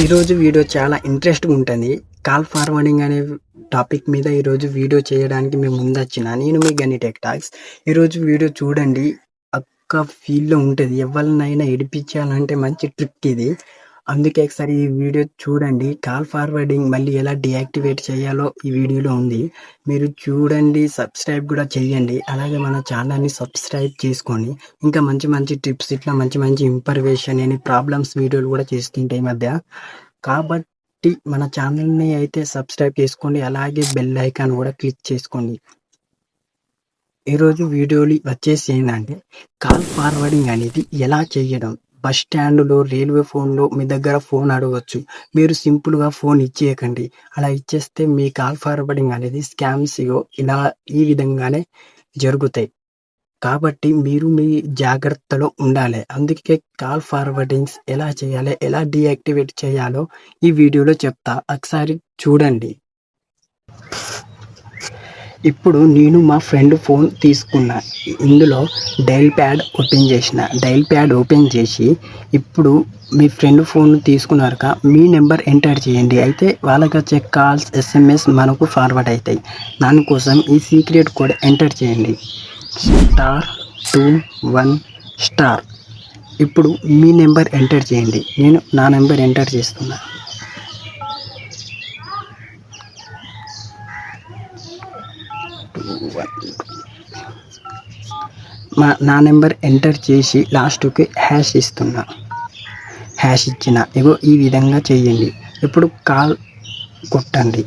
ఈరోజు వీడియో చాలా ఇంట్రెస్ట్‌గా ఉంటుంది. కాల్ ఫార్వర్డింగ్ అనే టాపిక్ మీద ఈరోజు వీడియో చేయడానికి మేము ముందొచ్చిన. నేను మీ గని టెక్ టాక్స్. ఈరోజు వీడియో చూడండి. పక్కా ఫీల్‌లో ఉంటది. ఎవరినైనా ఏడిపించాలంటే మంచి ట్రిక్ ఇది. అందుకే ఒకసారి ఈ వీడియో చూడండి. కాల్ ఫార్వర్డింగ్ మళ్ళీ ఎలా డీయాక్టివేట్ చేయాలో ఈ వీడియోలో ఉంది. మీరు చూడండి, సబ్స్క్రైబ్ కూడా చేయండి. అలాగే మన ఛానల్‌ని సబ్స్క్రైబ్ చేసుకోండి. ఇంకా మంచి మంచి టిప్స్, ఇట్లా మంచి మంచి ఇన్ఫర్మేషన్, ఎనీ ప్రాబ్లమ్స్ వీడియోలు కూడా చేస్తుంటా ఈ మధ్య. కాబట్టి మన ఛానల్‌ని అయితే సబ్స్క్రైబ్ చేసుకోండి. అలాగే బెల్ ఐకాన్ కూడా క్లిక్ చేసుకోండి. ఈరోజు వీడియోలు వచ్చేసి ఏంటంటే, కాల్ ఫార్వర్డింగ్ అనేది ఎలా చేయడం. బస్ స్టాండ్‌లో, రైల్వే ఫోన్‌లో మీ దగ్గర ఫోన్ అడగొచ్చు. మీరు సింపుల్‌గా ఫోన్ ఇచ్చేయకండి. అలా ఇచ్చేస్తే మీ కాల్ ఫార్వర్డింగ్ అనేది స్కామ్స్ ఇలా ఈ విధంగానే జరుగుతాయి. కాబట్టి మీరు మీ జాగ్రత్తలో ఉండాలి. అందుకే కాల్ ఫార్వర్డింగ్స్ ఎలా చేయాలి, ఎలా డీయాక్టివేట్ చేయాలో ఈ వీడియోలో చెప్తా. ఒకసారి చూడండి. ఇప్పుడు నేను మా ఫ్రెండ్ ఫోన్ తీసుకున్నా. ఇందులో డయల్ ప్యాడ్ ఓపెన్ చేసి ఇప్పుడు మీ ఫ్రెండ్ ఫోన్ తీసుకున్నాక మీ నెంబర్ ఎంటర్ చేయండి. అయితే వాళ్ళకి వచ్చే కాల్స్, SMS మనకు ఫార్వర్డ్ అవుతాయి. దానికోసం ఈ సీక్రెట్ కోడ్ ఎంటర్ చేయండి. *21#. ఇప్పుడు మీ నెంబర్ ఎంటర్ చేయండి. నేను నా నెంబర్ ఎంటర్ చేస్తున్నా. నా నెంబర్ ఎంటర్ చేసి లాస్ట్కి హ్యాష్ ఇస్తున్నా. హ్యాష్ ఇచ్చిన ఈ విధంగా చేయండి. ఇప్పుడు కాల్ కొట్టండి.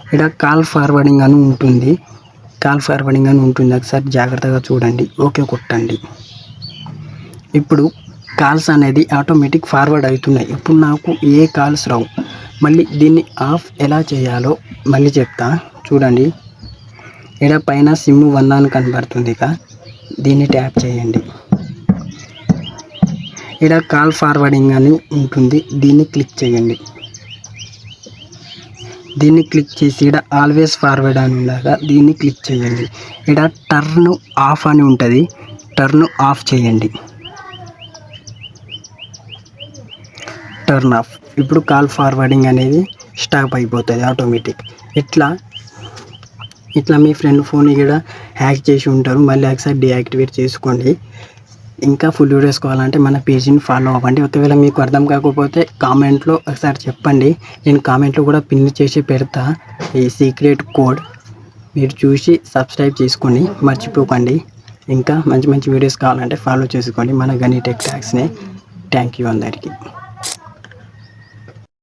ఇక్కడ కాల్ ఫార్వర్డింగ్ అని ఉంటుంది. ఒకసారి జాగ్రత్తగా చూడండి. ఓకే కొట్టండి. ఇప్పుడు కాల్స్ అనేది ఆటోమేటిక్ ఫార్వర్డ్ అవుతున్నాయి. ఇప్పుడు నాకు ఏ కాల్స్ రావు. మళ్ళీ దీన్ని ఆఫ్ ఎలా చేయాలో మళ్ళీ చెప్తా. చూడండి, ఇక్కడ పైన సిమ్ 1 అని కనబడుతుంది. దీన్ని ట్యాప్ చేయండి. ఇక్కడ కాల్ ఫార్వర్డింగ్ అని ఉంటుంది. దీన్ని క్లిక్ చేయండి. దీన్ని క్లిక్ చేసి ఇక్కడ ఆల్వేస్ ఫార్వర్డ్ అని ఉండగా దీన్ని క్లిక్ చేయండి. ఇక్కడ టర్న్ ఆఫ్ అని ఉంటుంది. టర్న్ ఆఫ్ చేయండి. Turn off. ఇప్పుడు కాల్ ఫార్వర్డింగ్ అనేది స్టాప్ అయిపోతుంది ఆటోమేటిక్. ఇట్లా మీ ఫ్రెండ్ ఫోన్ కూడా హ్యాక్ చేసి ఉంటారు. మళ్ళీ ఒకసారి డీయాక్టివేట్ చేసుకోండి. ఇంకా ఫుల్ వీడియోస్ కావాలంటే మన పేజీని ఫాలో అవ్వండి. ఒకవేళ మీకు అర్థం కాకపోతే కామెంట్లో ఒకసారి చెప్పండి. నేను కామెంట్లో కూడా పిన్ చేసి పెడతా ఈ సీక్రెట్ కోడ్. మీరు చూసి సబ్స్క్రైబ్ చేసుకోండి, మర్చిపోకండి. ఇంకా మంచి మంచి వీడియోస్ కావాలంటే ఫాలో చేసుకోండి మన గని టెక్ టాక్స్ని. థ్యాంక్ యూ అందరికీ.